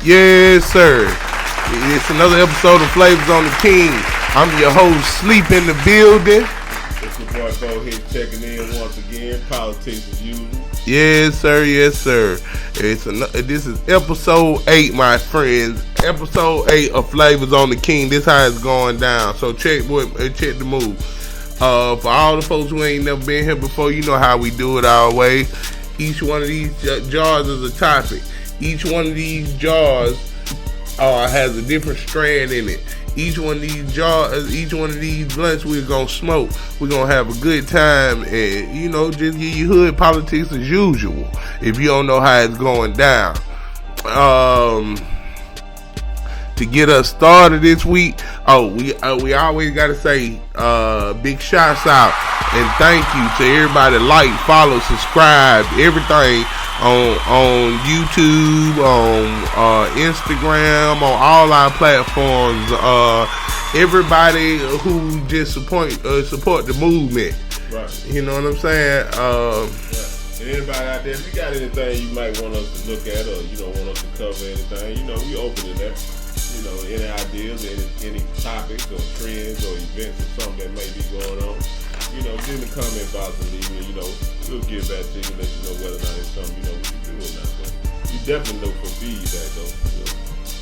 Yes, sir. It's another episode of Flavors on the King. I'm your host, Sleep in the building. It's your boy Bo here checking in once again. Politics as usual. Yes, sir. Yes, sir. This is episode 8, my friends. Episode 8 of Flavors on the King. This how it's going down. So check the move. For all the folks who ain't never been here before, you know how we do it our way. Each one of these jars is a topic. Each one of these jars has a different strand in it. Each one of these blunts we're gonna smoke. We're gonna have a good time and just give you hood politics as usual. If you don't know how it's going down. To get us started this week, we always gotta say big shouts out and thank you to everybody that like, follow, subscribe, everything on YouTube, on Instagram, on all our platforms. Everybody who just support the movement. Right. You know what I'm saying? Right. And anybody out there, if you got anything you might want us to look at or you don't want us to cover anything, we open to that. Any ideas, any topics or trends or events or something that may be going on, get in the comment box and leave me, we'll get back to you and let you know whether or not it's something, we can do or not. But you definitely know for feedback though.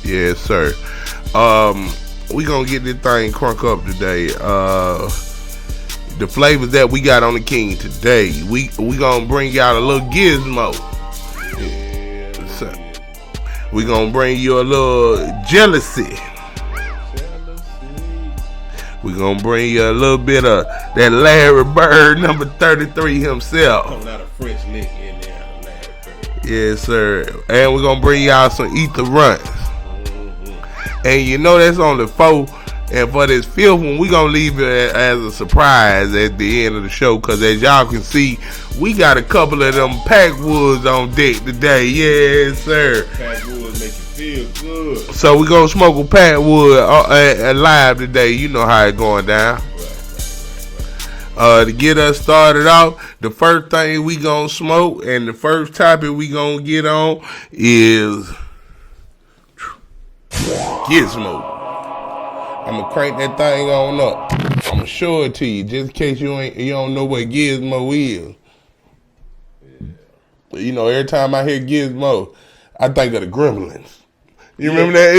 Yes, sir. We gonna get this thing crunk up today. The flavors that we got on the King today, we gonna bring y'all a little gizmo. We gonna bring you a little jealousy. We gonna bring you a little bit of that Larry Bird number 33 himself. Coming out of French lick in there, Larry Bird. Yes, sir. And we're gonna bring y'all some ether runs. Mm-hmm. And that's only 4. And for this 5th one, we gonna leave it as a surprise at the end of the show. Cause as y'all can see, we got a couple of them Packwoods on deck today. Yes, sir. Packwoods make you feel good. So we gonna smoke a Packwood live today. You know how it's going down. Right. To get us started off, the first thing we gonna smoke and the first topic we gonna get on is Gizmo. I'm gonna crank that thing on up. I'm gonna show it to you just in case you don't know what Gizmo is. Yeah. Every time I hear Gizmo, I think of the Gremlins. You remember that?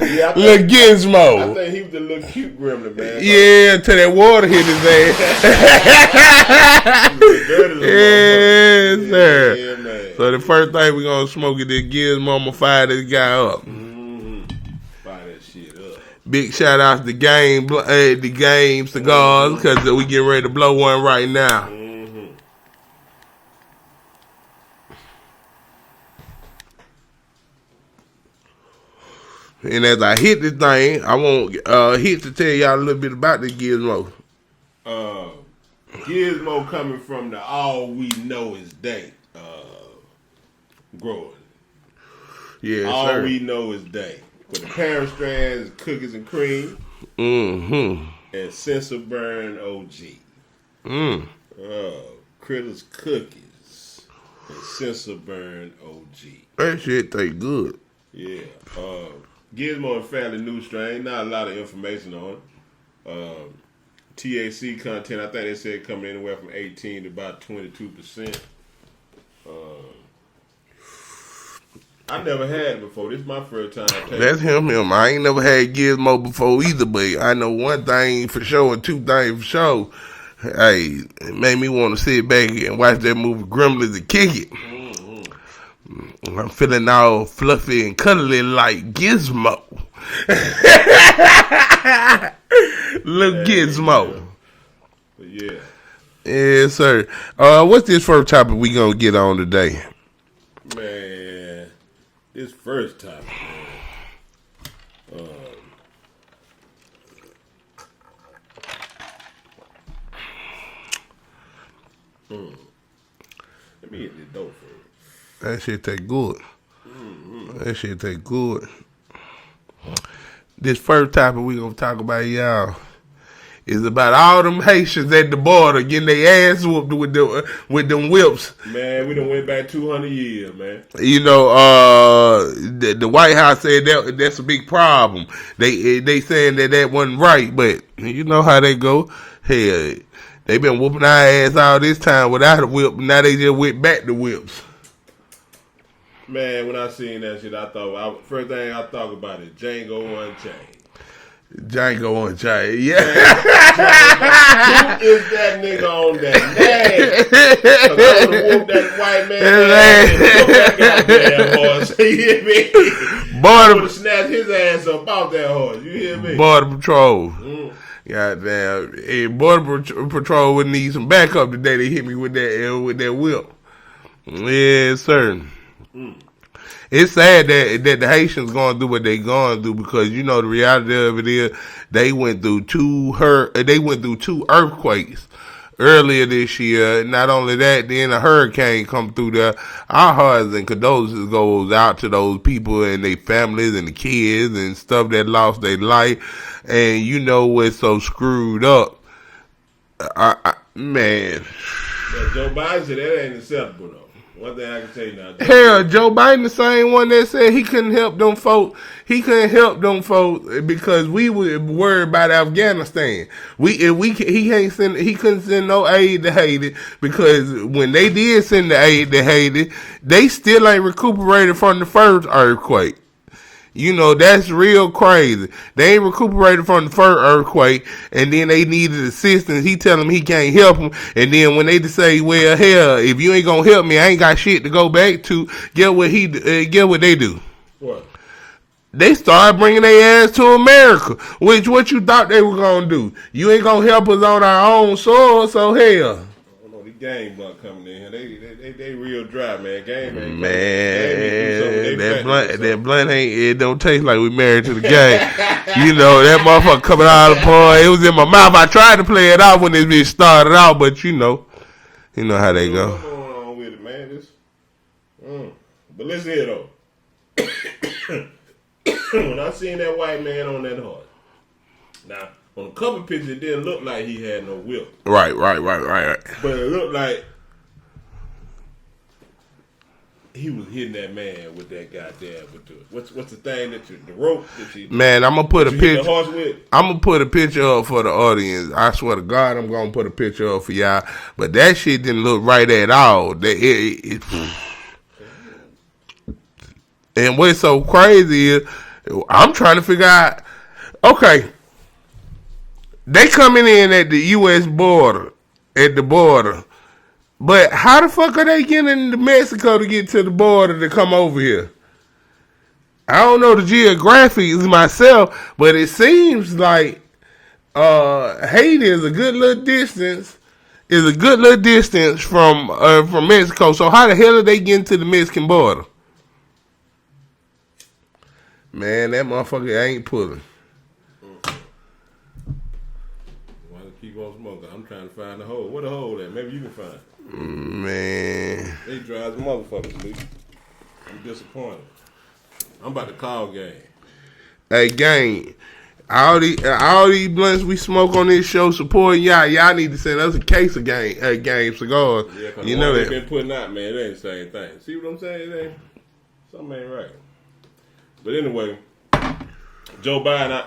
Yeah, little Gizmo. I think he was a little cute gremlin, man. Yeah, till that water hit his ass. Yes, sir. Yeah, man. So the first thing we're gonna smoke is this Gizmo. I'm gonna fire this guy up. Fire that shit up. Big shout out to the game cigars because we getting ready to blow one right now. And as I hit this thing, I want hit to tell y'all a little bit about this Gizmo. Gizmo coming from the all we know is day growing. Yeah, all sir. we know is day. With the parent strands, cookies and cream. And Sensor Burn OG. Critters Cookies and Sensor Burn OG. That shit taste good. Yeah. Gizmo is fairly new strain. Not a lot of information on it. THC content, I think they said coming anywhere from 18 to about 22%. I never had it before. This is my first time. That's him. I ain't never had Gizmo before either, but I know one thing for sure and 2 things for sure. Hey, it made me want to sit back and watch that movie Gremlins and kick it. I'm feeling all fluffy and cuddly like Gizmo. Little Gizmo. Yeah. Yes, sir. What's this first topic we gonna get on today? Man, this first topic, man. Let me hit this dope first. That shit take good. That shit take good. This first topic we gonna talk about, y'all, It's about all them Haitians at the border getting their ass whooped with them whips. Man, we done went back 200 years, man. You know, the White House said that's a big problem. They saying that wasn't right, but you know how they go. Hell, they been whooping our ass all this time without a whip. Now they just went back to whips. Man, when I seen that shit, first thing I thought about is Django Unchained. Django Unchained, yeah. Who is that nigga on that name? Cause I would have whooped that white man that goddamn horse. You hear me? I would have snatched his ass up out that horse. You hear me? Border Patrol. Goddamn. Hey, Border Patrol would need some backup today. They hit me with that whip. Yes, sir. It's sad that the Haitians going to do what they going to do because you know the reality of it is they went through two earthquakes earlier this year. Not only that, then a hurricane come through there. Our hearts and condolences goes out to those people and their families and the kids and stuff that lost their life. And you know what's so screwed up, man. Yeah, Joe Biden said that ain't acceptable though. One thing I can tell you now. Hell, Joe Biden the same one that said he couldn't help them folks. He couldn't help them folks because we were worried about Afghanistan. He couldn't send no aid to Haiti because when they did send the aid to Haiti, they still ain't recuperated from the first earthquake. You know, that's real crazy. They ain't recuperated from the first earthquake, and then they needed assistance. He tell them he can't help them, and then when they say, well, hell, if you ain't gonna help me, I ain't got shit to go back to, get what they do? What? They started bringing their ass to America, which what you thought they were gonna do? You ain't gonna help us on our own soil, so hell. The game blunt coming in here. They real dry, man. Game ain't that blunt ain't. It don't taste like we married to the game. You know that motherfucker coming out of the point. It was in my mouth. I tried to play it out when this bitch started out, but you know how they go. What's going on with it, man? But listen here though. When I seen that white man on that horse, now. On a couple pictures, it didn't look like he had no whip. Right. But it looked like he was hitting that man with that goddamn. What's the thing the rope that you? Man, I'm gonna put a picture. The horse with? I'm gonna put a picture up for the audience. I swear to God, I'm gonna put a picture up for y'all. But that shit didn't look right at all. And what's so crazy is, I'm trying to figure out. Okay. They coming in at the U.S. border, but how the fuck are they getting to Mexico to get to the border to come over here? I don't know the geographics myself, but it seems like Haiti is a good little distance. From Mexico. So how the hell are they getting to the Mexican border? Man, that motherfucker ain't pulling. Keep on smoking. I'm trying to find the hole. Where the hole at? Maybe you can find it. Man. They drive the motherfuckers, Lee. I'm disappointed. I'm about to call game. Hey, gang. All these blunts we smoke on this show supporting y'all. Y'all need to send us a case of game cigars. Yeah, because you know they've that. been putting out, man, it ain't the same thing. See what I'm saying? Something ain't right. But anyway, Joe Biden,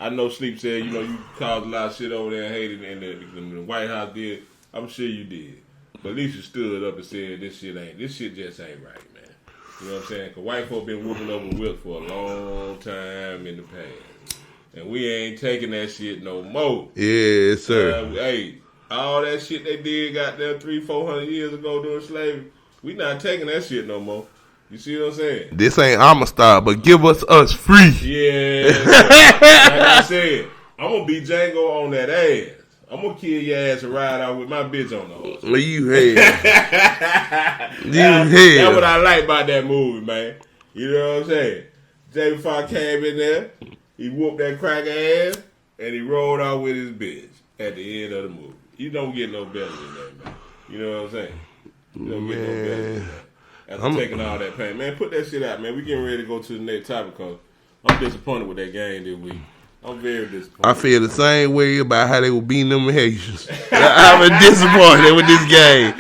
I know Sleep said, you caused a lot of shit over there in Haiti, and the White House did. I'm sure you did. But at least you stood up and said, this shit just ain't right, man. You know what I'm saying? Because white folk been whooping over whips for a long time in the past. And we ain't taking that shit no more. Yes, sir. Hey, all that shit they did got there 300-400 years ago during slavery, we not taking that shit no more. You see what I'm saying? This ain't Amistad, but give us free. Yeah. Like I said, I'm going to be Django on that ass. I'm going to kill your ass and ride out with my bitch on the horse. You hell. That's what I like about that movie, man. You know what I'm saying? Jamie Foxx came in there, he whooped that cracker ass, and he rolled out with his bitch at the end of the movie. You don't get no better than that, man. You know what I'm saying? You don't get no better than that. After taking all that pain. Man, put that shit out, man. We getting ready to go to the next topic because I'm disappointed with that game this week. I'm very disappointed. I feel the same way about how they were beating them Haitians. I'm disappointed with this game.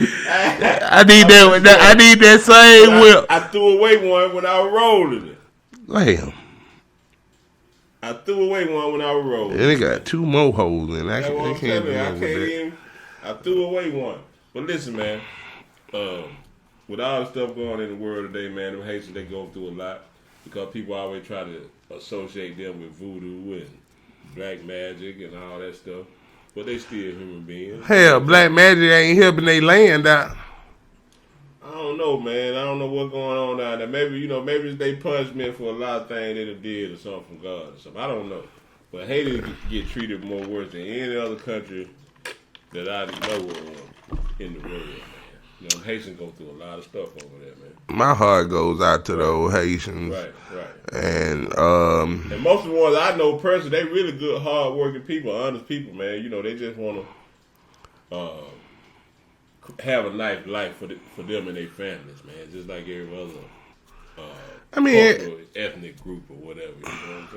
I need that same whip. I threw away one when I was rolling it. Damn. I threw away one when I was rolling. And it got 2 more holes in it. I threw away one. But listen, man. With all the stuff going on in the world today, man, them Haitians, they go through a lot. Because people always try to associate them with voodoo and black magic and all that stuff. But they still human beings. Hell, black magic ain't helping they land out. I don't know, man. I don't know what's going on down there. Maybe, maybe it's they punishment for a lot of things they done did or something from God or something. I don't know. But Haiti get treated more worse than any other country that I know of in the world, man. Haitians go through a lot of stuff over there, man. My heart goes out to those Haitians. Right. And most of the ones I know personally, they really good, hard-working people, honest people, man. They just want to have a nice life for them and their families, man. Just like every other ethnic group or whatever. You know what I'm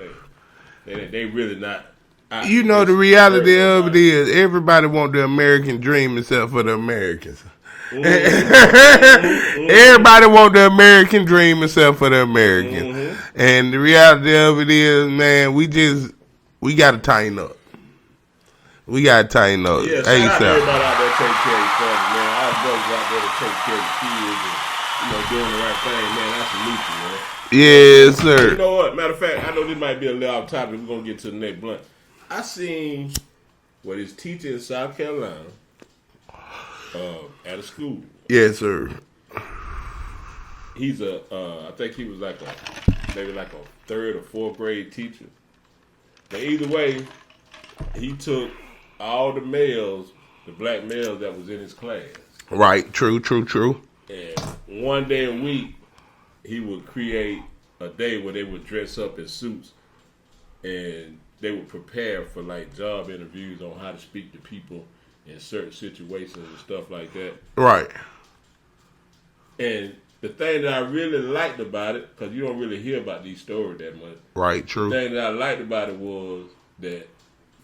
saying? They really not. The reality of it is everybody want the American dream except for the Americans. Mm-hmm. Everybody want the American dream except for the Americans. Mm-hmm. And the reality of it is, man, we got to tighten up. We got to tighten up. Yeah, shout out to everybody out there take care of your family, man. All the brothers out there to take care of your kids and, doing the right thing, man. I salute you, man. Yes, sir. You know what? Matter of fact, I know this might be a little off topic. We're going to get to the next blunt. I seen what his teacher in South Carolina at a school. Yes, sir. He's I think he was maybe like a 3rd or 4th grade teacher. But either way, he took all the black males that was in his class. Right, true. And one day a week, he would create a day where they would dress up in suits and they would prepare for job interviews on how to speak to people in certain situations and stuff like that. Right. And the thing that I really liked about it, because you don't really hear about these stories that much. Right, true. The thing that I liked about it was that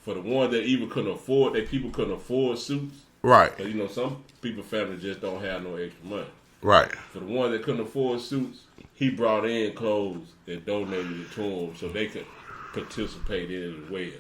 for the ones that even couldn't afford, people couldn't afford suits. Right. Because, some people's families just don't have no extra money. Right. For the ones that couldn't afford suits, he brought in clothes and donated it to them so they could participate in it as well.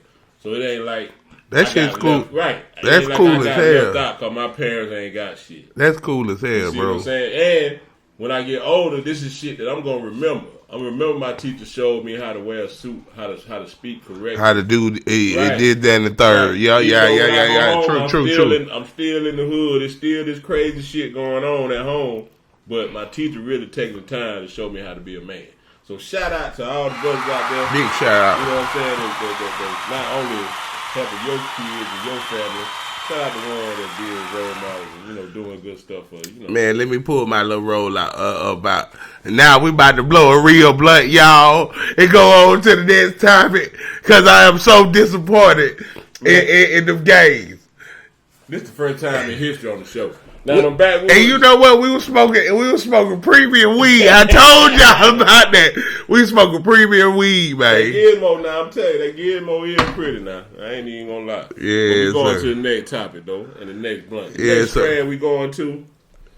So it ain't like that shit's cool. Right. That's cool as hell. Because my parents ain't got shit. That's cool as hell, you see bro. What I'm saying? And when I get older, this is shit that I'm gonna remember. I'm gonna remember my teacher showed me how to wear a suit, how to speak correctly. How to do it did that in the 3rd. Right. Yeah. True. I'm still in the hood. It's still this crazy shit going on at home. But my teacher really taking the time to show me how to be a man. So shout out to all the brothers out there. Big shout out. You know what I'm saying? That not only helping your kids and your family. Shout out to one that did role models and, doing good stuff for Man, let me pull my little roll out about. And now we about to blow a real blunt, y'all, and go on to the next topic because I am so disappointed in the games. This is the first time in history on the show. Now I'm back. And you know what? We were smoking premium weed. I told y'all about that. We smoking premium weed, man. That Gizmo now, I'm telling you, that Gizmo is pretty now. I ain't even gonna lie. Yeah, we going to the next topic though, and the next blunt. The next strand we going to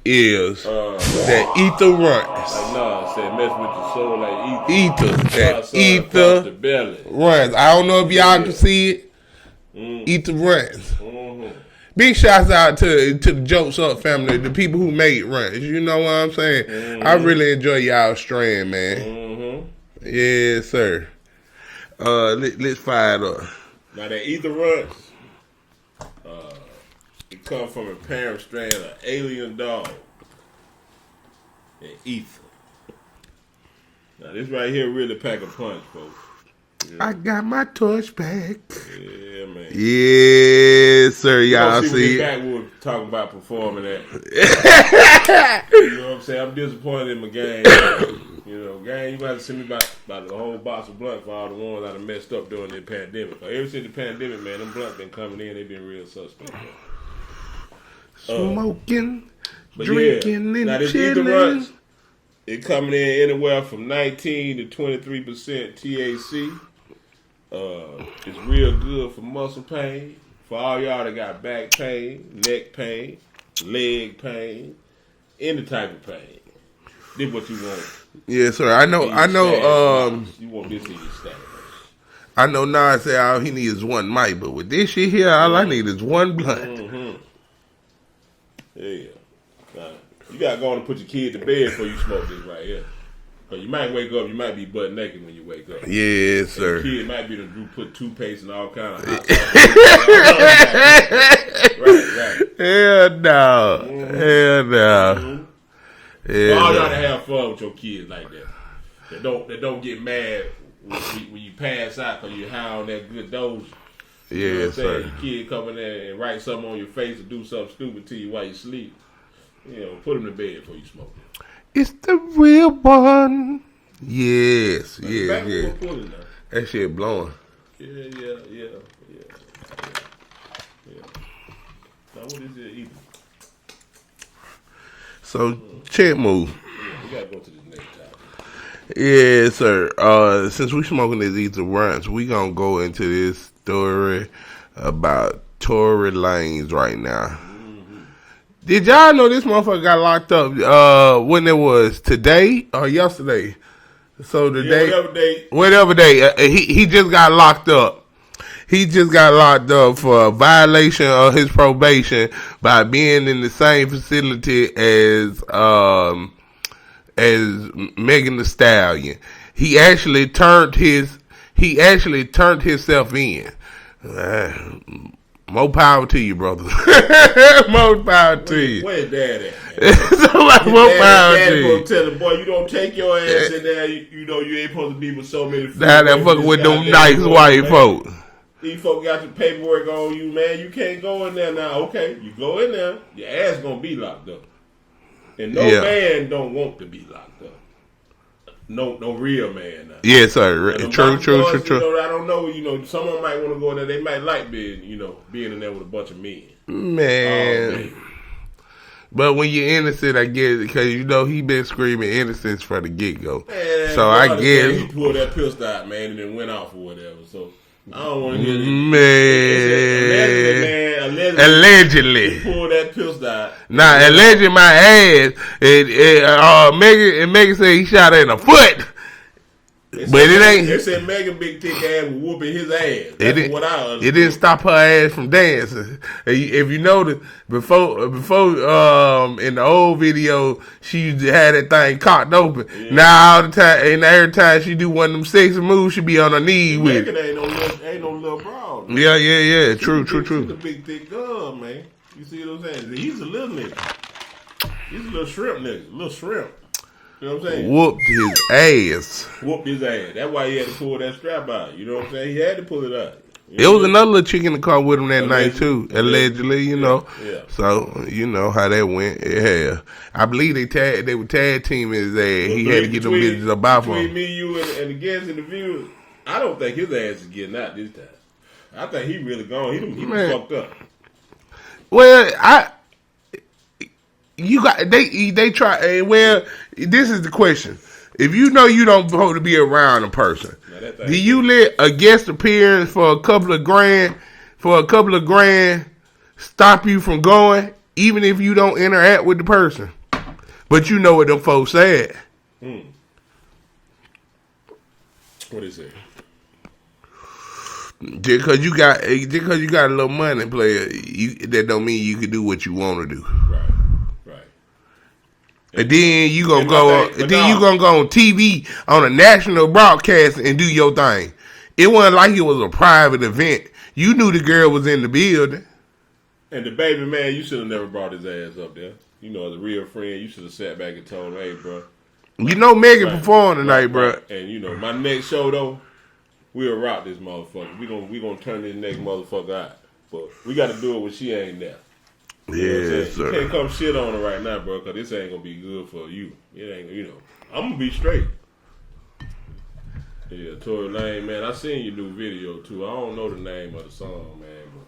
is that ether runs. I said mess with your soul like ether. That ether runs. I don't know if y'all can see it. Ether runs. Big shouts out to the Jokes Up family, the people who made runs. You know what I'm saying? Mm-hmm. I really enjoy y'all strand, man. Mm-hmm. Yes, sir. Let's fire it up. Now that ether runs, it comes from a parent strand of alien dog and ether. Now this right here really pack a punch, folks. Yeah. I got my torch back. Yeah, man. Yes, sir. Y'all see it. Back we were talking about performing that. You know what I'm saying? I'm disappointed in my game. Gang, you got to send me about the whole box of blunt for all the ones that I messed up during the pandemic. Ever since the pandemic, man, them blunts been coming in. They been real suspect. Smoking, drinking, and chilling. It coming in anywhere from 19 to 23% THC. It's real good for muscle pain. For all y'all that got back pain, neck pain, leg pain, any type of pain. This what you want. Yes, sir. I know. You want this in your stash. I know Nas said all he needs is one mic, but with this shit here, all I need is one blunt. Mm-hmm. Yeah. You gotta go on and put your kid to bed before you smoke this right here. Cause you might wake up, you might be butt naked when you wake up. Yes, sir. And the kid might be the put toothpaste and all kind of hot sauce. Right. Hell no. Mm-hmm. Hell no. Mm-hmm. Hell all y'all to have fun with your kids like that. That don't get mad when you pass out because you're high on that good dose. You know what I'm saying? Your kid come in there and write something on your face or do something stupid to you while you sleep. You know, put them to bed before you smoke it. It's the real one. Yes. That shit blowing. Yeah. Now what is it eating? So, check move. Yeah, we gotta go to the next topic. Yes, sir. Since we smoking this Ether Runs, we gonna go into this story about Tory LANEZ right now. Did y'all know this motherfucker got locked up when it was today or yesterday? So today, whatever day, he just got locked up. He just got locked up for a violation of his probation by being in the same facility as Megan Thee Stallion. He actually turned himself in. More power to you, brother. More power to you. Where's Dad at, man? More power to you. Gonna tell him, boy, you don't take your ass in there. You know you ain't supposed to be with so many. Nah, that fucking with them nice white folks. These folks got your paperwork on you, man. You can't go in there now. Okay, you go in there, your ass gonna be locked up. And no man don't want to be locked up. No real man. Now. Yes, sir. True. You know, I don't know. You know, someone might want to go in there. They might like being in there with a bunch of men. Man. But when you're innocent, I get it because he been screaming innocence from the get go. So I guess he pulled that pistol out, man, and then went off or whatever. So I don't want to hear this. Man, allegedly. He pulled that pistol out. Nah, allegedly my ass. Megan said he shot her in the foot. But it ain't. They said Megan big thick ass was whooping his ass. That's what I understood. It didn't stop her ass from dancing. If you notice, before in the old video, she used to have that thing cocked open. Yeah. Now all the time, and every time she do one of them sexy moves, she be on her knees with it. Ain't no little broad. Yeah. True. She's a big thick girl, man. You see what I'm saying? He's a little nigga. He's a little shrimp nigga. Little shrimp. You know what I'm saying? Whooped his ass. That's why he had to pull that strap out. You know what I'm saying? He had to pull it out. It was another little chick in the car with him that night too, allegedly. Yeah. So you know how that went. Yeah, I believe they were tag teaming his ass. He had to get them bitches up off him. Between me, you, and the guests and the viewers, I don't think his ass is getting out this time. I think he really gone. He fucked up. Well, they try. Well, this is the question. If you know you don't supposed to be around a person, do you let a guest appearance for a couple of grand stop you from going, even if you don't interact with the person? But you know what them folks said. What is it? Just because you got a little money, player, that don't mean you can do what you want to do. Right. And then you gonna go on TV on a national broadcast and do your thing. It wasn't like it was a private event. You knew the girl was in the building. And the baby man, you should have never brought his ass up there. You know, as a real friend, you should have sat back and told him, "Hey, bro." You know Megan performed tonight, bro. And you know, my next show though, we'll rock this motherfucker. We gonna turn this next motherfucker out. But we got to do it when she ain't there. Yes, sir. You can't come shit on her right now, bro, because this ain't gonna be good for you. It ain't, I'm gonna be straight. Yeah, Tory LANEZ, man. I seen your new video too. I don't know the name of the song, man, but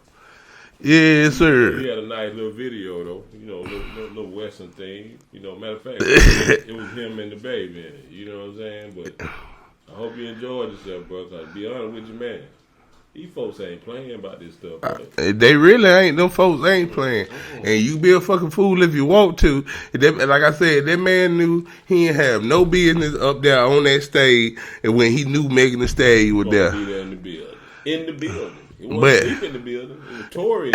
yes, sir. He had a nice little video though. Little Western thing. Matter of fact, it was him and the baby in it. You know what I'm saying? But I hope you enjoyed yourself, bro. Cause be honest with you, man. These folks ain't playing about this stuff, bro. They really ain't. Them folks ain't playing. And you be a fucking fool if you want to. Like I said, that man knew he didn't have no business up there on that stage. And when he knew Megan Thee Stallion was there. Be there in the building. In the building. It wasn't deep in the building. It was Tory.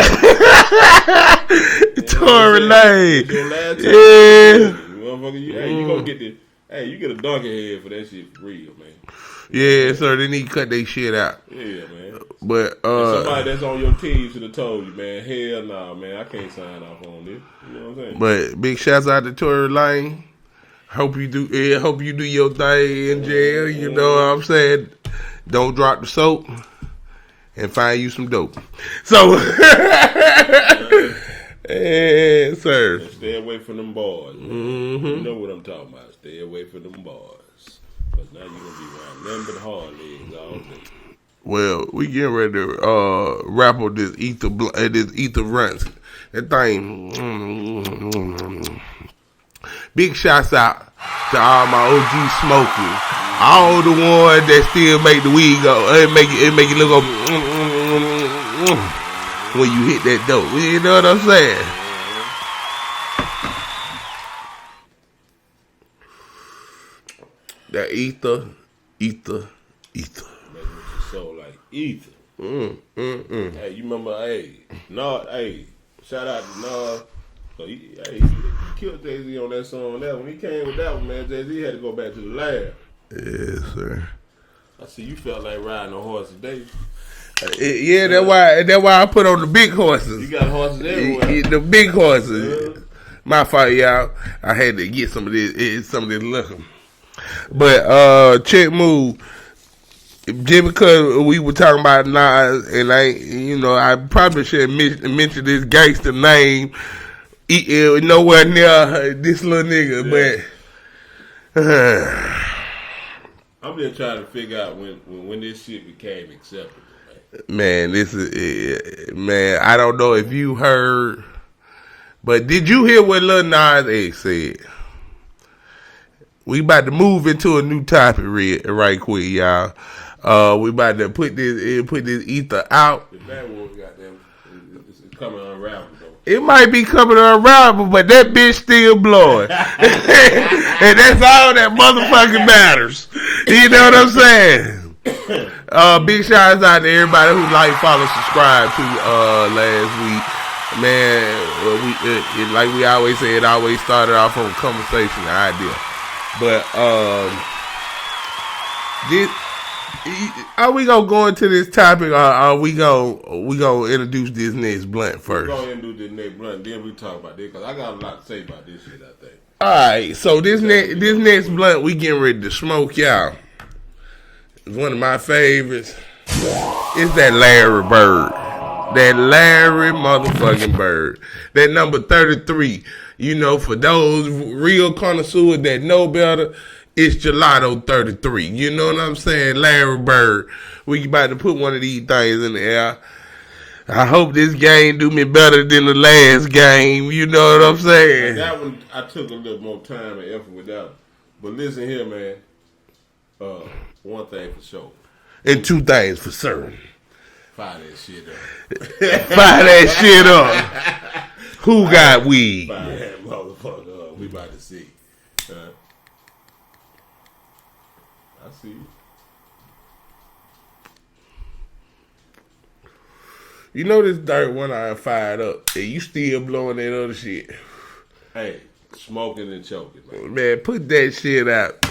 Tory LANEZ. Your last time. Yeah. Motherfucker, you gonna get the. Hey, you get a donkey head for that shit for real, man. Yeah, sir. They need to cut their shit out. Yeah, man. But somebody that's on your team should have told you, man. Hell nah, man. I can't sign off on this. You know what I'm saying? But big shouts out to Tory LANEZ. Hope you do your thing in jail. You know what I'm saying? Don't drop the soap and find you some dope. So, yeah, sir. And stay away from them boys. You know what I'm talking about. Stay away from them boys. Because now you're going to be around nothing but hard legs all day. Well, we getting ready to wrap up this ether runs. That thing. Big shouts out to all my OG smokers. All the ones that still make the weed go. It make it look when you hit that dope. You know what I'm saying? That ether. Make your soul like ether. Hey, you remember, shout out to Nas. So he killed Jay-Z on that song. That when he came with that one, man, Jay-Z had to go back to the lab. Yes, sir. I see you felt like riding a horse today. Yeah, that's why I put on the big horses. You got horses everywhere. The big horses. My fault, y'all. I had to get some of this liquor. But check move. Just because we were talking about Nas, and I probably should mention this gangster name nowhere near this little nigga, but I'm just trying to figure out when this shit became acceptable. Man, this is I don't know if you heard, but did you hear what Lil Nas X said? We about to move into a new topic right quick, y'all. We about to put this ether out. The bad one, goddamn, it's coming unraveled though. It might be coming unraveled, but that bitch still blowing, and that's all that motherfucking matters. You know what I'm saying? Big shouts out to everybody who follow, subscribe to last week. Man, like we always say, it always started off from a conversation, an idea. But are we gonna go into this topic, or are we gonna introduce this next blunt first? We're gonna introduce this next blunt, then we talk about this, because I got a lot to say about this shit, I think. Alright, so this next blunt we getting ready to smoke, y'all. It's one of my favorites. It's that Larry Bird. That Larry motherfucking Bird. That number 33. You know, for those real connoisseurs that know better, it's Gelato 33. You know what I'm saying? Larry Bird. We about to put one of these things in the air. I hope this game do me better than the last game. You know what I'm saying? And that one, I took a little more time and effort with that one. But listen here, man. One thing for sure. And two things for certain. Fire that shit up. Fire that shit up. Who got weed? Fire that motherfucker up. We about to see. I see you. You know this dirt one I fired up, and you still blowing that other shit. Hey, smoking and choking, man. Man, put that shit out.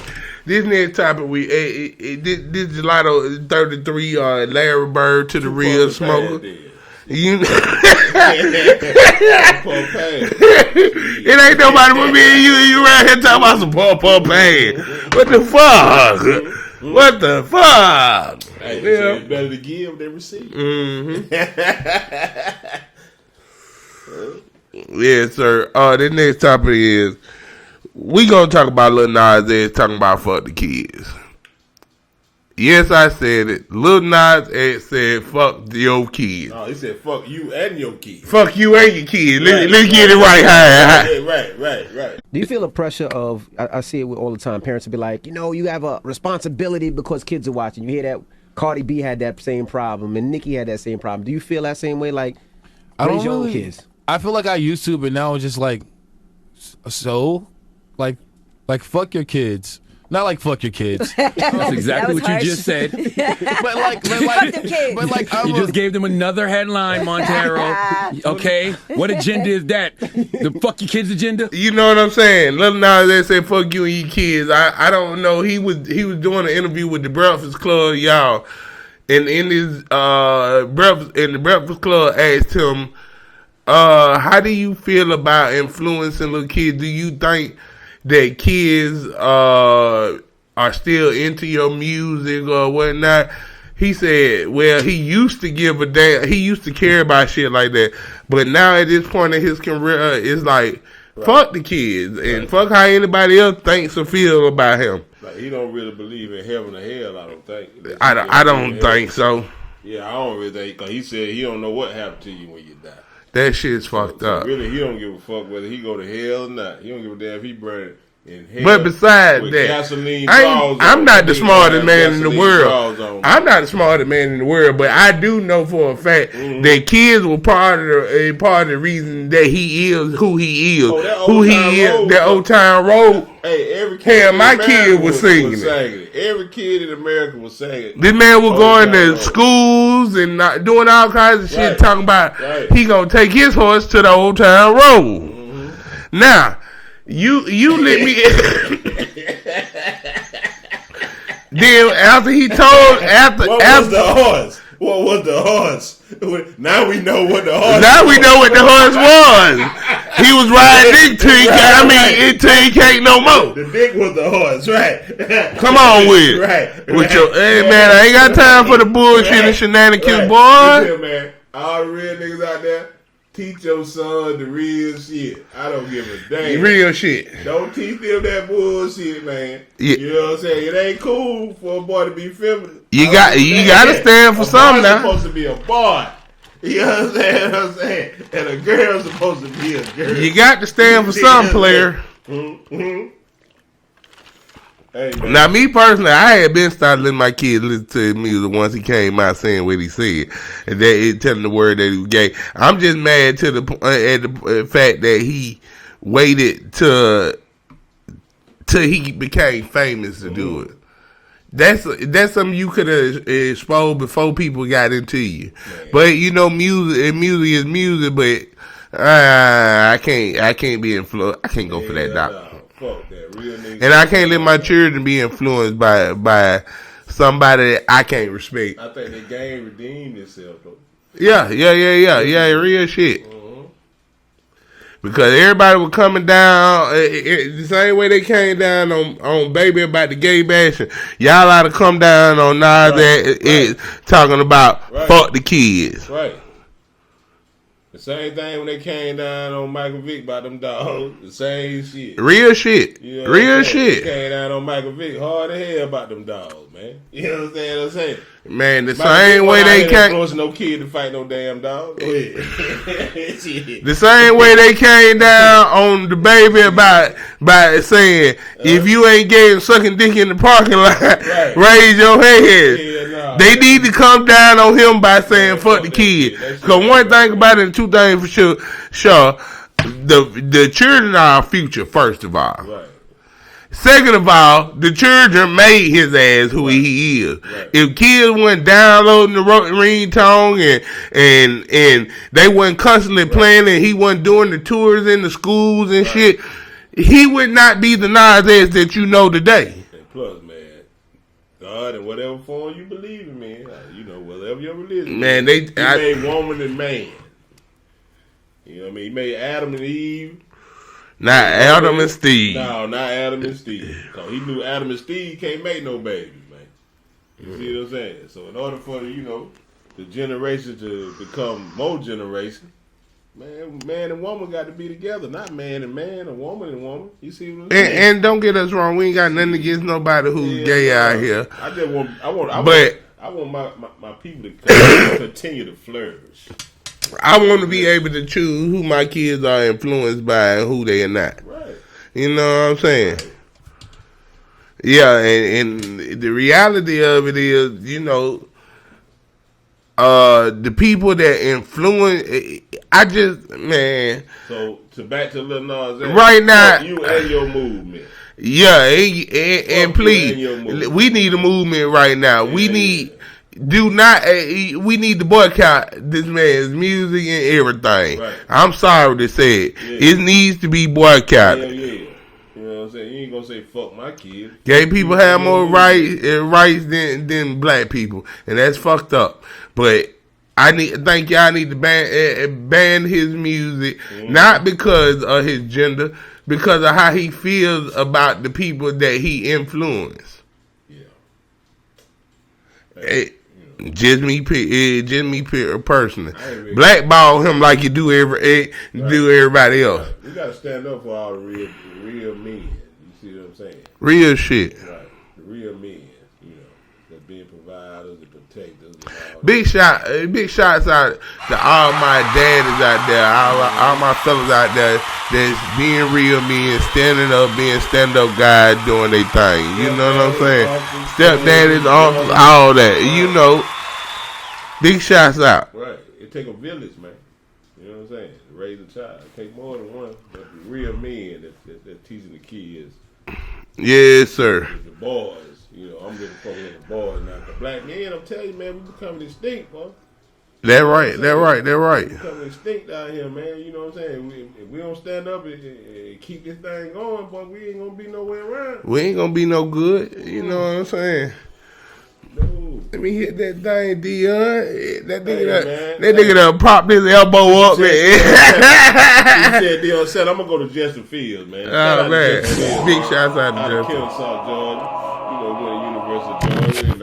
This next topic, this Gelato 33, Larry Bird to the real smoker. You know, it ain't nobody but me and you. You around here talking about some pump pain. What the fuck? What the fuck? Hey, so it's better to give than receive. Yes, sir. This next topic is we gonna talk about Lil Nas X talking about fuck the kids. Yes, I said it. Lil Nas X said, fuck your kids. No, he said, fuck you and your kids. Fuck you and your kids. Right, Let's get it right. Right. Do you feel the pressure of, I see it all the time, parents will be like, you have a responsibility because kids are watching. You hear that Cardi B had that same problem and Nicki had that same problem. Do you feel that same way, like, raise your own kids? I feel like I used to, but now it's just like, so? Like fuck your kids. Not like fuck your kids. That's exactly what you just said. but like, You just gave them another headline, Montero. Okay, what agenda is that? The fuck your kids agenda? You know what I'm saying? Lil Nas X said, fuck you and your kids. I don't know. He was doing an interview with the Breakfast Club, y'all. And in his the Breakfast Club asked him, how do you feel about influencing little kids? Do you think that kids are still into your music or whatnot? He said, well, he used to give a damn. He used to care about shit like that. But now at this point in his career, it's like, fuck the kids and fuck how anybody else thinks or feel about him. Like, he don't really believe in heaven or hell, I don't think. I don't think so. Yeah, I don't really think, because he said he don't know what happened to you when you die. That shit's fucked up. Really, he don't give a fuck whether he go to hell or not. He don't give a damn if he burn in hell. But besides that, I'm not the smartest man in the world. I'm not the smartest man in the world, but I do know for a fact that kids were part of the reason that he is who he is. That Old Town Road. Hey, every kid my kid was singing it. Every kid in America was singing. This man was going to schools and doing all kinds of shit, talking about he gonna take his horse to the Old Town Road. Now, you let me. Then after he told what was the horse? What was the horse? Now we know what the horse. Was. He was riding dick till he can't no more. The dick was the horse, right? Come on with it. Right. Hey man, I ain't got time for the bullshit and shenanigans, boy. Listen, man, all the real niggas out there, teach your son the real shit. I don't give a damn. Real shit. Don't teach them that bullshit, man. Yeah. You know what I'm saying? It ain't cool for a boy to be feminine. You got to stand for something now. Supposed to be a boy. You know what I'm saying? And a girl's supposed to be a girl. You got to stand for something, player. Mm-hmm. Hey, now, me personally, I had been starting letting my kids listen to his music once he came out saying what he said, and that it telling the word that he was gay. I'm just mad to the fact that he waited till he became famous to do it. That's something you could have exposed before people got into you. Man. But music is music. But I can't be influenced. I can't go for that, doc. Fuck that. Real nigga. And I can't let my children be influenced by somebody that I can't respect. I think the game redeemed itself, though. Yeah, real shit. Because everybody was coming down the same way they came down on Baby about the gay bashing. Y'all ought to come down on Nas X talking about fuck the kids. Right. The same thing when they came down on Michael Vick about them dogs. The same shit. Real shit. You know real shit. They came down on Michael Vick hard as hell about them dogs, man. You know what I'm saying? Man, the same way they came. No kid to fight no damn dog. The same way they came down on the Baby by saying if you ain't gay and sucking dick in the parking lot, raise your hand. Yeah, nah. They need to come down on him by saying fuck the kid. Because one thing about it, and two things for sure, the children are our future. First of all. Right. Second of all, the children made his ass who he is. Right. If kids weren't downloading the ringtone and they weren't constantly playing and he wasn't doing the tours in the schools and shit, he would not be the Nas X that you know today. And plus, man, God, in whatever form you believe in, man, whatever your religion, man, he made woman and man. You know what I mean? He made Adam and Eve. Not Adam and Steve. No, not Adam and Steve. Cause he knew Adam and Steve can't make no babies, man. You see what I'm saying? So in order for the generation to become more generation, Man and woman got to be together, not man and man, or woman and woman. You see what I'm saying? And don't get us wrong, we ain't got nothing against nobody who's gay out here. I just want, I want my people to continue to flourish. I want to be able to choose who my kids are influenced by and who they are not. Right. You know what I'm saying? Right. Yeah, and the reality of it is, you know, the people that influence, So back to Lil Nas X. Right now, you and your movement. Yeah, and please, we need a movement right now. We need to boycott this man's music and everything. Right. I'm sorry to say it. Yeah. It needs to be boycotted. Yeah. You know what I'm saying? You ain't gonna say fuck my kids. Gay people have more rights than black people, and that's fucked up. But I think y'all need to ban his music, not because of his gender, because of how he feels about the people that he influenced. Yeah. Just me personally. Blackball him like you do everybody else. We gotta stand up for all the real men. You see what I'm saying? Real shit. Right. The real men. You know, that being providers and protectors. Big shots out to all my daddies out there, all my fellas out there that's being real men, standing up, being stand-up guys, doing their thing. You know what I'm saying? Stepdaddies, uncles, all that. You know, big shots out. Right. It take a village, man. You know what I'm saying? To raise a child. It take more than one. But the real men that teaching the kids. Yes, sir. The boys. You know, I'm looking forward to the boys now. The black men, I'm telling you, man, we becoming extinct, boy. They're right. We becoming extinct out here, man. You know what I'm saying? If we don't stand up and keep this thing going, boy, we ain't gonna be nowhere around. We ain't gonna be no good. You know what I'm saying? No. Let me hit that thing, Dion. That nigga that popped his elbow up, man. He said, Dion said, I'm gonna go to Justin Fields, man. Oh, man. Big shouts out to Justin. Kennesaw, Georgia. You know, went to University of Georgia, and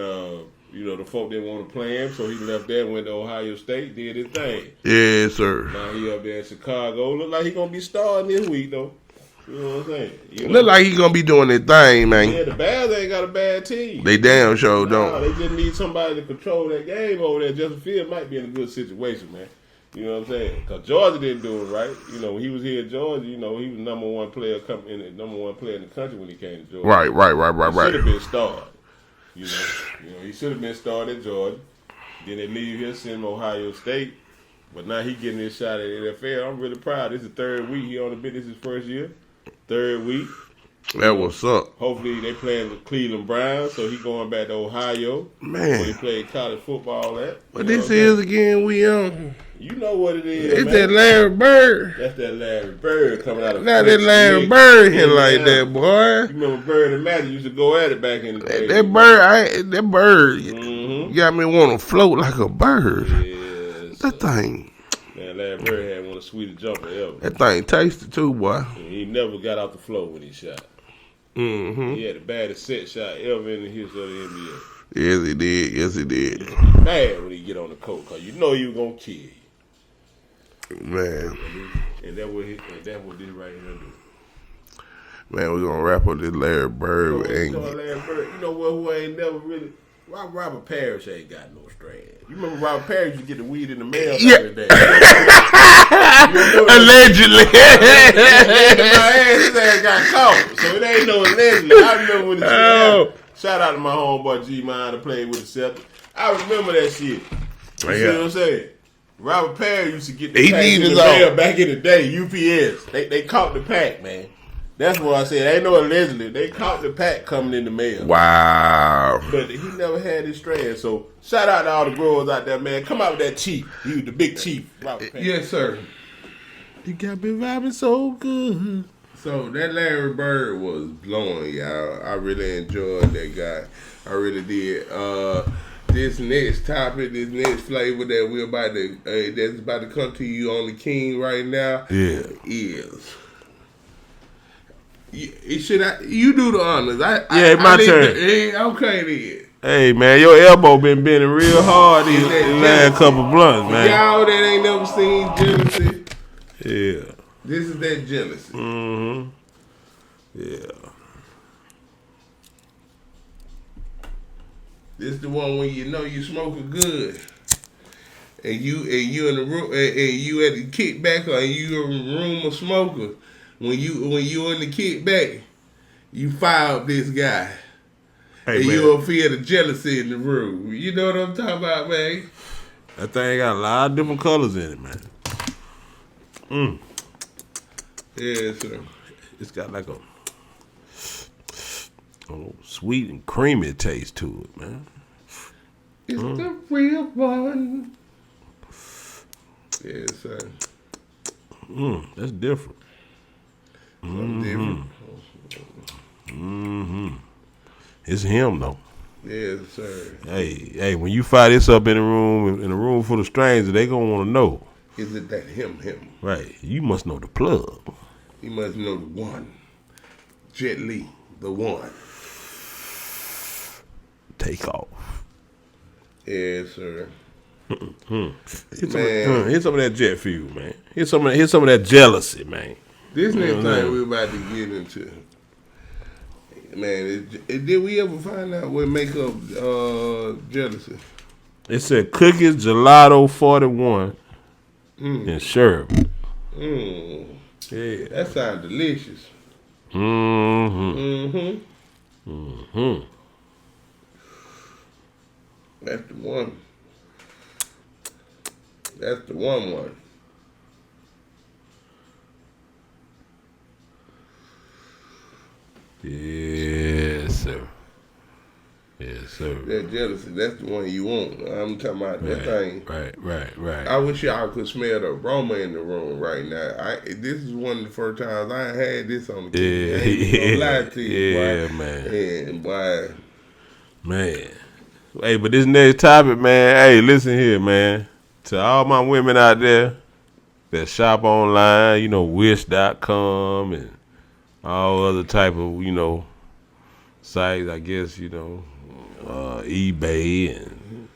you know, the folk didn't want to play him, so he left there, went to Ohio State, did his thing. Yes, sir. Now he up there in Chicago. Look like he gonna be starting this week, though. You know what I'm saying? Look like he gonna be doing his thing, man. Yeah, the Bears ain't got a bad team. They damn sure don't. They just need somebody to control that game over there. Justin Fields might be in a good situation, man. You know what I'm saying? Because Georgia didn't do it right. You know, when he was here in Georgia, you know, he was number one player in the country when he came to Georgia. Right. He should have been started. You know, he should have been started at Georgia. Then they leave here, send him to Ohio State. But now he getting his shot at the NFL. I'm really proud. This is the third week he on the bench. This is his first year. Third week. That what's up. Hopefully they playing the Cleveland Browns, so he going back to Ohio. Man. Where he played college football at. What this is again, we on. You know what it is, It's man. that Larry Bird. That's that Larry Bird coming out of Not that Larry Bird here like that, boy. You remember Bird and Magic used to go at it back in the day. That bird got me want to float like a bird. Yes. That thing. Man, Larry Bird had one of the sweetest jumpers ever. That thing tasted too, boy. And he never got off the floor when he shot. Mm-hmm. He had the baddest set shot ever in the history of the NBA. Yes, he did. He mad when he get on the court, because you know he was going to kill you. Man. And that's what this right here do. Man, we're going to wrap up this Larry Bird. You know what, who ain't never really... Why Robert Parrish ain't got no strand? You remember Robert Parrish used to get the weed in the mail every day. Allegedly. His ass got caught, so it ain't no allegedly. I remember when shout out to my homeboy G-Mine that played with the Celtics. I remember that shit. You see what I'm saying? Robert Parrish used to get the pack in the mail back in the day, UPS. They caught the pack, man. That's what I said. Ain't no allegedly. They caught the pack coming in the mail. Wow. But he never had his strand. So shout out to all the growers out there, man. Come out with that chief. He was the big chief. Yes, sir. You got me vibing so good. So that Larry Bird was blowing, y'all. I really enjoyed that guy. I really did. This next topic, this next flavor that we're about to that's about to come to you on the King right now is. You do the honors. My turn. Okay then. Hey man, your elbow been bending real hard these last couple blunts, man. Y'all that ain't never seen Genesis Yeah. This is that jealousy. Mm-hmm. Yeah. This the one when you know you smoking good, and you in the room, and you at the kickback, or you in the room of smoker. When you in the kickback, you fire up this guy, Hey, and man. you'll feel the jealousy in the room. You know what I'm talking about, man? That thing got a lot of different colors in it, man. Yeah, sir. It's got like a sweet and creamy taste to it, man. It's the real one. Yeah, sir. That's different. Different. It's him though. Yes, sir. Hey, when you fire this up in a room full of strangers, they gonna want to know. Is it that him? Right. You must know the plug. You must know the one. Jet Li, the one. Take off. Yes, sir. Here's some of that jet fuel, man. Here's some of that jealousy, man. This next thing we're about to get into, man, did we ever find out what make up jealousy? It said cookies, gelato, 41, and sherbet. Yeah. That sounds delicious. That's the one. That's the one. Yes, sir. Yes, sir. That jealousy, that's the one you want. I'm talking about that thing. Right. I wish y'all could smell the aroma in the room right now. This is one of the first times I had this on the kitchen. I ain't gonna lie to you, Yeah, boy. man. And boy, Man. Hey, but this next topic, man, hey, listen here, man. To all my women out there that shop online, Wish.com and all other type of, sites, I guess, eBay and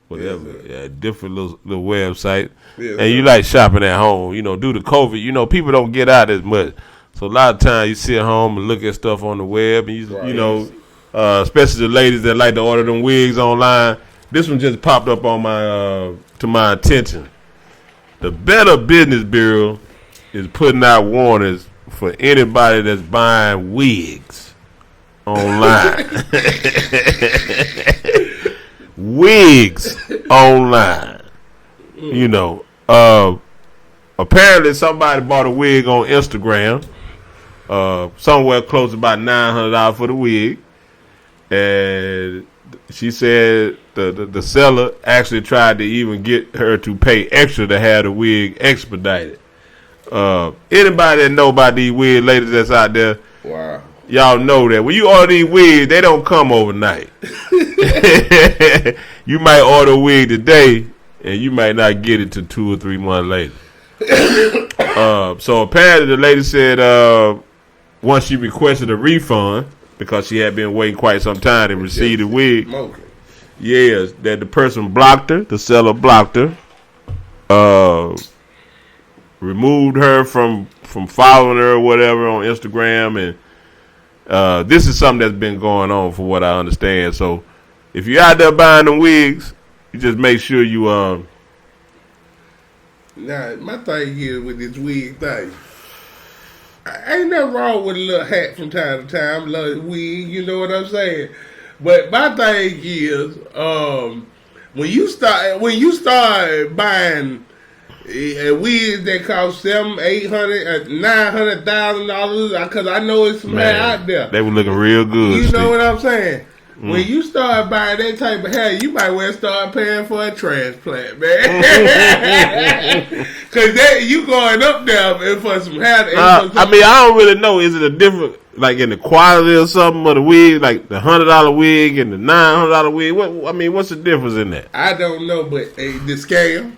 whatever. Yes, yeah, different little websites. Yes, and you sir. like shopping at home, due to COVID, people don't get out as much. So a lot of times you sit home and look at stuff on the web and especially the ladies that like to order them wigs online. This one just popped up on to my attention. The Better Business Bureau is putting out warnings for anybody that's buying wigs online. Wigs online. Apparently somebody bought a wig on Instagram. Somewhere close to about $900 for the wig. And she said the seller actually tried to even get her to pay extra to have the wig expedited. Anybody that know about these wig ladies that's out there, wow. Y'all know that when you order these wigs, they don't come overnight. You might order a wig today, and you might not get it till 2 or 3 months later. So apparently the lady said once she requested a refund because she had been waiting quite some time to receive the wig. Yes, that the person blocked her, the seller blocked her, removed her from following her or whatever on Instagram, and this is something that's been going on for what I understand. So if you're out there buying them wigs, you just make sure you Now, my thing here with this wig thing, ain't nothing wrong with a little hat from time to time, a little wig, you know what I'm saying? But my thing is, when you start buying a wig that cost $700, $800, $900,000, because I know it's some hair out there. They were looking real good. You know what I'm saying? When you start buying that type of hair, you might well start paying for a transplant, man. Because you going up there for some hair. I don't really know. Is it a different, like in the quality or something of the wig, like the $100 wig and the $900 wig? What's the difference in that? I don't know, but the scale.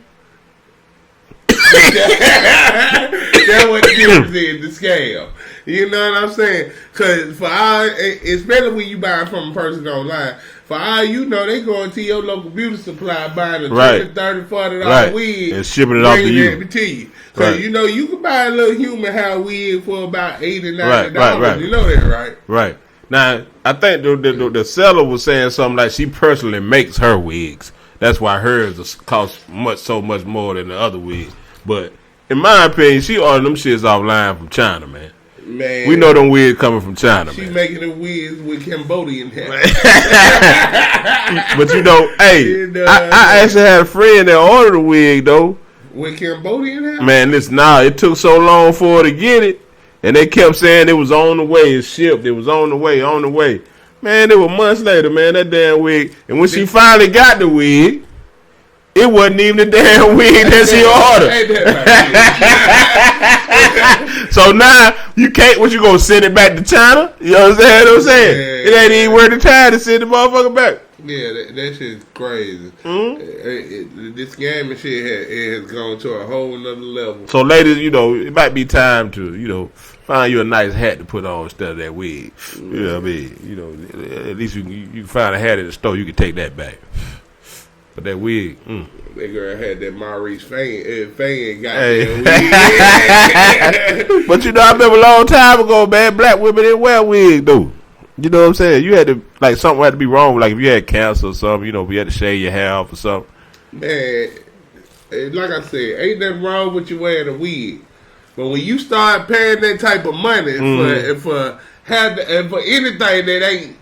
That's what the difference is, the scale. You know what I'm saying? Because especially when you buy from a person online, For all you know, they going to your local beauty supply buying a Right. $20, $30, $40 Right. wig And shipping it off to bringing you. it to you. So Right. you know you can buy a little human hair wig for about $80, $90. Right. You know that, right? Right. Now, I think the seller was saying something like she personally makes her wigs. That's why hers cost so much more than the other wigs. But in my opinion, she ordered them shits offline from China, man. Man, We know them wigs coming from China, she man. making the wigs with Cambodian hair. But you know, hey, I actually had a friend that ordered a wig though. With Cambodian hair? Man, listen, it took so long for her to get it, and they kept saying it was on the way, it shipped, it was on the way. Man, it was months later, man, that damn wig. And when she finally got the wig, it wasn't even the damn wig that she ordered. So now you can't. What you gonna send it back to China? You know what I'm saying? Yeah. It ain't even worth the time to send the motherfucker back. Yeah, that shit's crazy. This scamming shit has gone to a whole nother level. So ladies, you know, it might be time to, find you a nice hat to put on instead of that wig. You know what I mean? At least you can find a hat at the store. You can take that back. But that wig, That girl had that Maurice Fan Hey. goddamn wig. But I remember a long time ago, man, black women didn't wear wigs, though. You know what I'm saying? You had to, something had to be wrong. Like, if you had cancer or something, if you had to shave your hair off or something. Man, like I said, ain't nothing wrong with you wearing a wig. But when you start paying that type of money for anything that ain't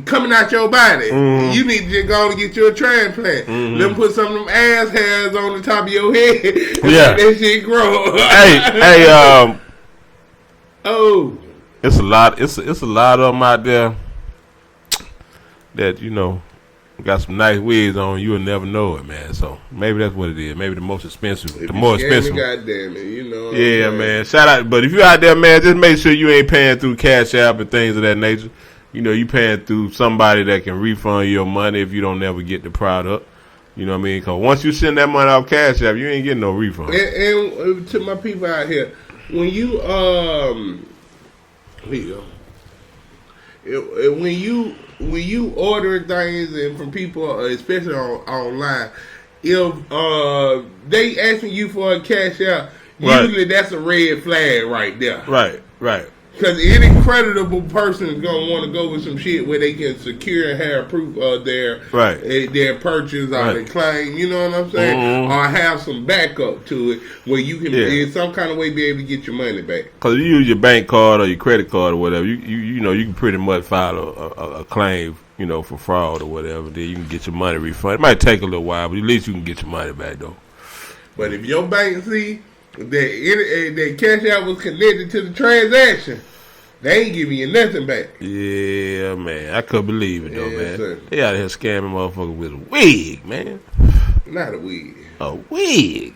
coming out your body, you need to just go and get you a transplant. Let them put some of them ass hairs on the top of your head and let that shit grow. Hey, oh, it's a lot of them out there that got some nice wigs on. You'll never know it, man. So maybe that's what it is. Maybe the most expensive, the more expensive. Goddamn it, Yeah, man. Shout out, but if you out there, man, just make sure you ain't paying through Cash App and things of that nature. You paying through somebody that can refund your money if you don't never get the product. You know what I mean? Because once you send that money off Cash App, you ain't getting no refund. And to my people out here, when you when you ordering things and from people, especially online, if they asking you for a Cash App, usually that's a red flag right there. Right. Because any creditable person is going to want to go with some shit where they can secure and have proof of their purchase or their claim, you know what I'm saying? Or have some backup to it where you can, in some kind of way, be able to get your money back. Because you use your bank card or your credit card or whatever, you can pretty much file a claim, for fraud or whatever. Then you can get your money refunded. It might take a little while, but at least you can get your money back, though. But if your bank see that Cash App was connected to the transaction, they ain't giving you nothing back. Yeah, man. I couldn't believe it, though, man. Sir. They out here scamming motherfuckers with a wig, man. Not a wig. A wig.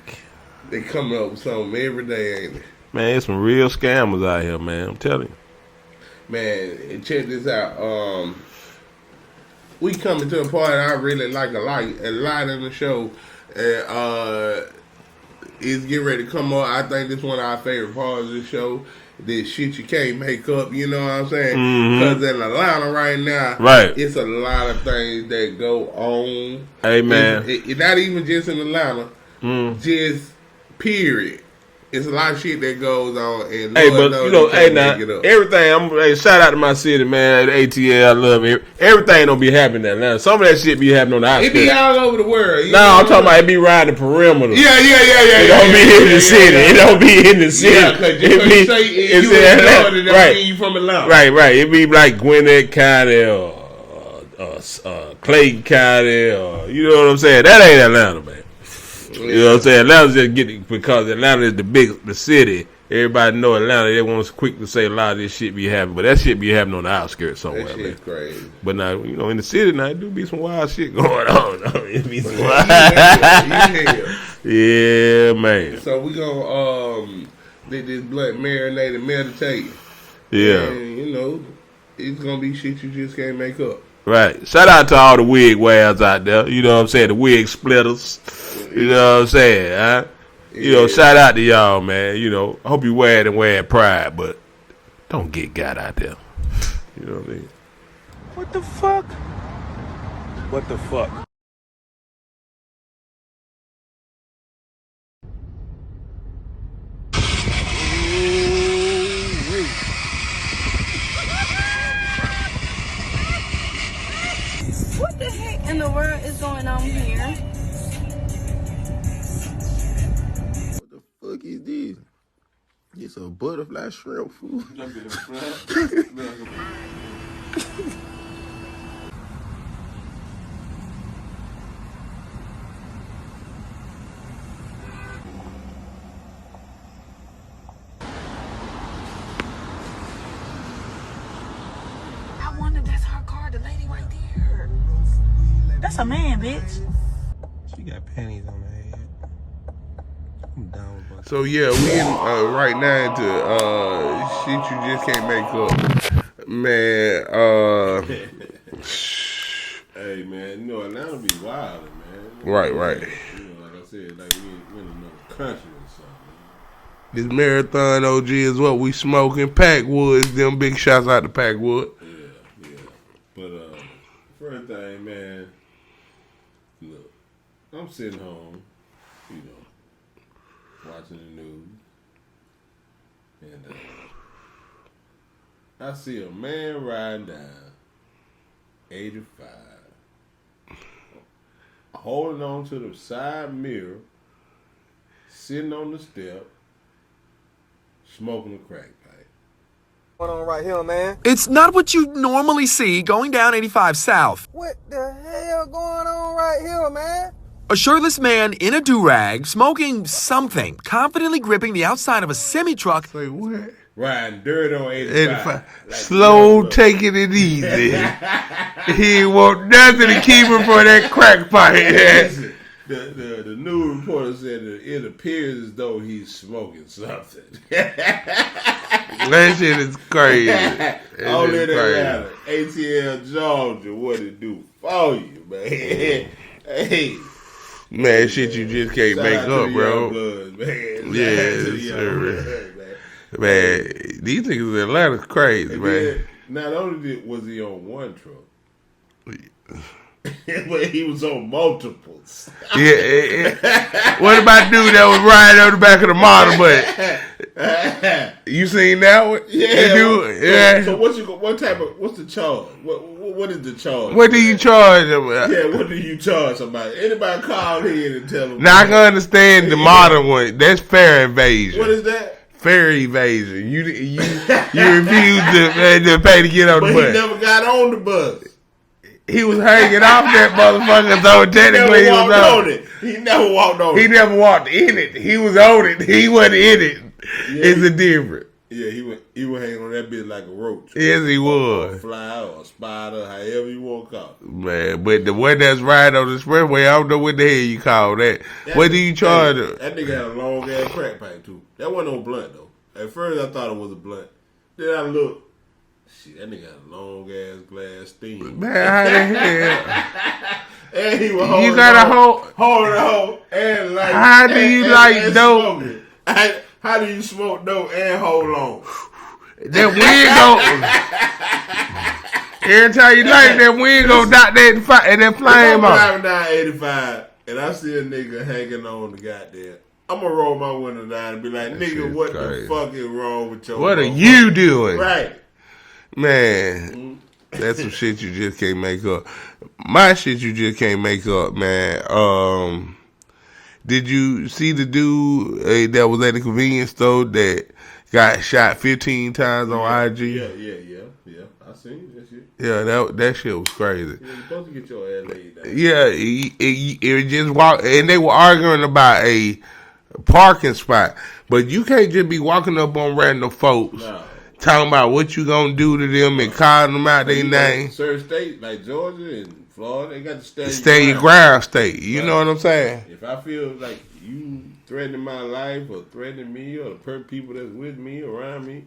They coming up with something every day, ain't they? Man, there's some real scammers out here, man. I'm telling you. Man, and check this out. We coming to a part I really like a lot in the show. It's getting ready to come up. I think this is one of our favorite parts of the show. This shit you can't make up, you know what I'm saying? Because in Atlanta right now, it's a lot of things that go on. Hey, man. It's not even just in Atlanta, just period. It's a lot of shit that goes on. And Lord knows everything. Shout out to my city, man. ATL, I love it. Everything don't be happening in Atlanta. Some of that shit be happening on the outskirts. It be all over the world. I'm talking about it be riding the perimeter. Yeah. It don't be in the city. It don't be in the city. Yeah, because you say you in Florida, that mean you from Atlanta. Right. It be like Gwinnett County or Clayton County or, you know what I'm saying? That ain't Atlanta, man. You know what I'm saying? Atlanta's just getting, because Atlanta is the city. Everybody know Atlanta. They want us quick to say a lot of this shit be happening, but that shit be happening on the outskirts somewhere, that shit's crazy. But now, in the city now, it do be some wild shit going on. It be some wild. Yeah, man. So we gonna let this blood marinate and meditate. Yeah. And, it's gonna be shit you just can't make up. Right. Shout out to all the wig wearers out there. You know what I'm saying? The wig splitters. You know what I'm saying? Huh? Shout out to y'all, man. I hope you wear it and wear it pride, but don't get got out there. You know what I mean? What the fuck? What the fuck? What the heck in the world is going on here? What the fuck is this? It's a butterfly shrimp food. I wonder that's her car, the lady right there. That's a man, bitch. She got panties on her head. I'm down with So yeah, we in right now into shit you just can't make up. Man, Hey man, you know Atlanta be wild, man. Right. You know, like I said, like we in another country or something. This marathon OG is what we smoking. Packwoods, them big shots out to Packwood. Yeah. But first thing, man, look, I'm sitting home, you know, watching the news, and I see a man riding down 85, holding on to the side mirror, sitting on the step, smoking a crack pipe. What's going on right here, man? It's not what you normally see going down 85 South. What the hell going on right here, man? A shirtless man in a do-rag, smoking something, confidently gripping the outside of a semi-truck. Say what? Riding dirt on 85. Like, Slow, taking it easy. He ain't want nothing to keep him from that crack pipe. Listen, the news reporter said that it appears as though he's smoking something. That shit is crazy. All in Atlanta, ATL Georgia, what it do for you, man? Hey. Man, shit you just can't Shout make out to up, the bro. young bloods, man. Yes, Shout out to the young sir. bloods, man. Man, these niggas in Atlanta's crazy, And man. then, not only was he on one truck, but he was on multiples. Yeah. What about dude that was riding on the back of the model bus? You seen that one? Yeah. That dude, yeah. So what's the charge? What is the charge? What do you charge them? Yeah, what do you charge somebody? Anybody call in and tell them? Now I can understand the modern one. That's fair invasion. What is that? Fair evasion. You refuse to pay to get on the But bus. he never got on the bus. He was hanging off that motherfucker, so technically he was on it. He never walked on it. He never walked in it. He was on it. He wasn't in it. Yeah. It's a difference. Yeah, he was hanging on that bitch like a roach. Yes, he Or a was. fly or a spider, however you want to call it. Man, but the one that's riding on the expressway, I don't know what the hell you call that. What do you charge him? That nigga had a long ass crack pipe too. That wasn't no blunt though. At first I thought it was a blunt. Then I looked. Shit, that nigga had a long ass glass steam. Man, how the hell? And he was holding You gotta hold. the hoe and like. How do you like dope? smoking. How do you smoke dope and hold on? That wind go. Every time you light that wind go knock that flame I'm off. driving down 85 and I see a nigga hanging on the goddamn. I'm gonna roll my window down and be like, nigga, shit's what crazy. the fuck is wrong with your What are motherfucker? you doing? Right. Man, that's some shit you just can't make up. My shit you just can't make up, man. Did you see the dude that was at the convenience store that got shot 15 times on IG? Yeah. I seen that shit. Yeah, that shit was crazy. Yeah, you're supposed to get your ass laid down. Yeah, it just walked, and they were arguing about a parking spot. But you can't just be walking up on random folks No. talking about what you gonna do to them and calling them out their name. Certain states like Georgia and Florida, they got to Stay your ground state. You know what I'm saying? If I feel like you threatening my life or threatening me or the people that's with me, around me,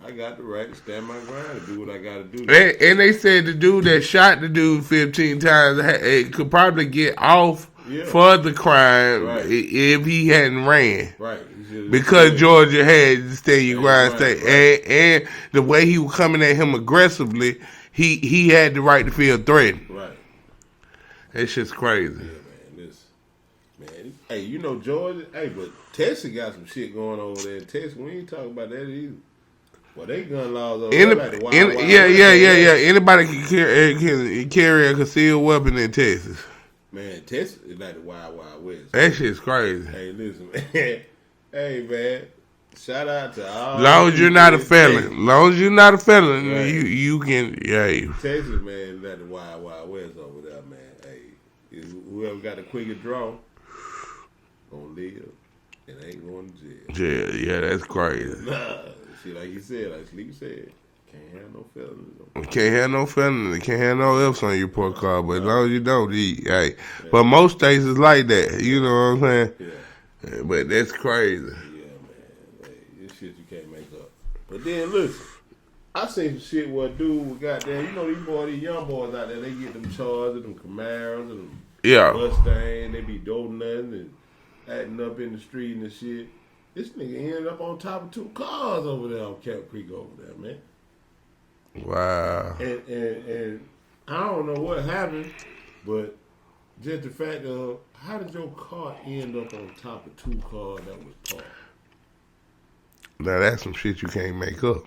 I got the right to stand my ground and do what I got to do. And they said the dude that shot the dude 15 times it could probably get off for the crime if he hadn't ran. Right. Because Georgia had to stay your ground state. And the way he was coming at him aggressively, he had the right to feel threatened. Right. That shit's crazy. Yeah, man. Hey, you know Georgia? Hey, but Texas got some shit going over there in Texas. We ain't talking about that either. Well, they gun laws over there like the wild. Yeah. Anybody can carry a concealed weapon in Texas. Man, Texas is like the wild west. That shit's crazy. Hey, listen, man. Hey, man. Shout out to all. Long as you're not a felon. Texas. Long as you're not a felon, Right. you can. Yeah. Texas, man, is like the wild west over there, man. Hey, whoever got the quickest draw gonna live and ain't going to jail. Yeah, that's crazy. Nah, see, like you said, like Sleep said, can't have no felons. Can't have no felony. Can't have no else on your report card. But as long as you don't eat, hey. But most states is like that. You know what I'm saying? Yeah. But that's crazy. Yeah, man. Hey, this shit you can't make up. But then listen, I seen some shit where a dude was goddamn, you know these young boys out there, they get them Chargers, them Camaros, and them Mustangs, they be doing nothing and acting up in the street and shit. This nigga ended up on top of 2 cars over there on Cap Creek over there, man. Wow. And I don't know what happened, but just the fact of how did your car end up on top of 2 cars that was parked? Now that's some shit you can't make up.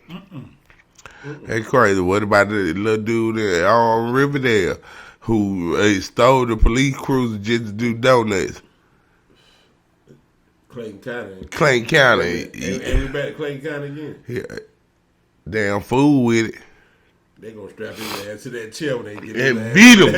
That's crazy. What about the little dude on Riverdale who stole the police cruiser just to do donuts? Clayton County. Clayton County. And we back to Clayton County again. Yeah. Damn fool with it. They gonna strap his ass to that chair when they get And his beat him.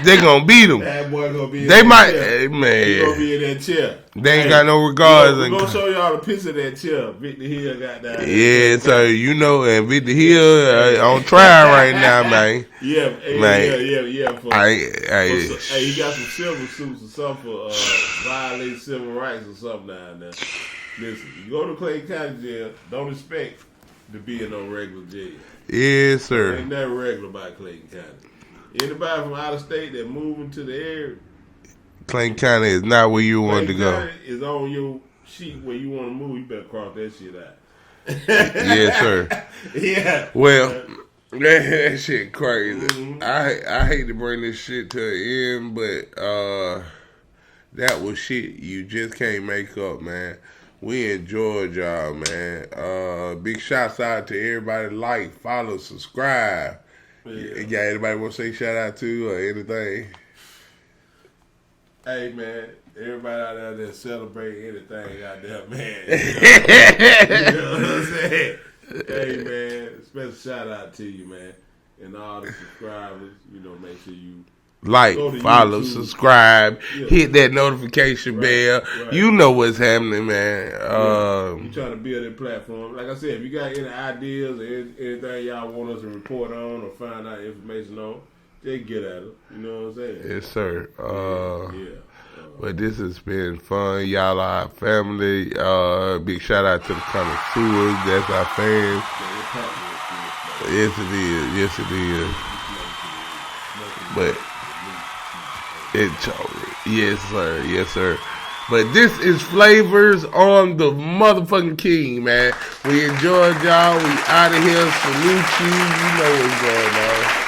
They gonna beat him. That boy gonna be in they that might, chair. man. He gonna be in that chair. They ain't got no regards. We're gonna show y'all a picture of that chair. Victor Hill got down. Yeah, so you know, and Victor Hill on trial right now, man. Yeah. Hey, he got some civil suits or something for violating civil rights or something down there. Listen, you go to Clayton County Jail, don't expect to be in no regular jail. Yes, sir. Ain't nothing regular about Clayton County. Anybody from out of state that moving to the area, Clayton County is not where you want to go. County is on your sheet where you want to move. You better cross that shit out. Yes, sir. Yeah. Well, that shit crazy. Mm-hmm. I hate to bring this shit to an end, but that was shit you just can't make up, man. We enjoyed y'all, man. Big shouts out to everybody. Like, follow, subscribe. Yeah. Got anybody want to say shout out to or anything? Hey, man. Everybody out there that celebrate anything out there, man. You know what I'm saying? Hey, man. Special shout out to you, man. And all the subscribers, make sure you like, follow, YouTube. Subscribe, hit that notification bell. Right. You know what's happening, man. You trying to build a platform. Like I said, if you got any ideas or anything y'all want us to report on or find out information on, just get at it. You know what I'm saying? Yes, sir. But this has been fun. Y'all are our family. Big shout out to the connoisseurs. That's our fans. Yes, it is. Yes, it is. But yes, sir. Yes, sir. But this is Flavors on the motherfucking King, man. We enjoyed y'all. We out of here. Salute you. You know what's going on.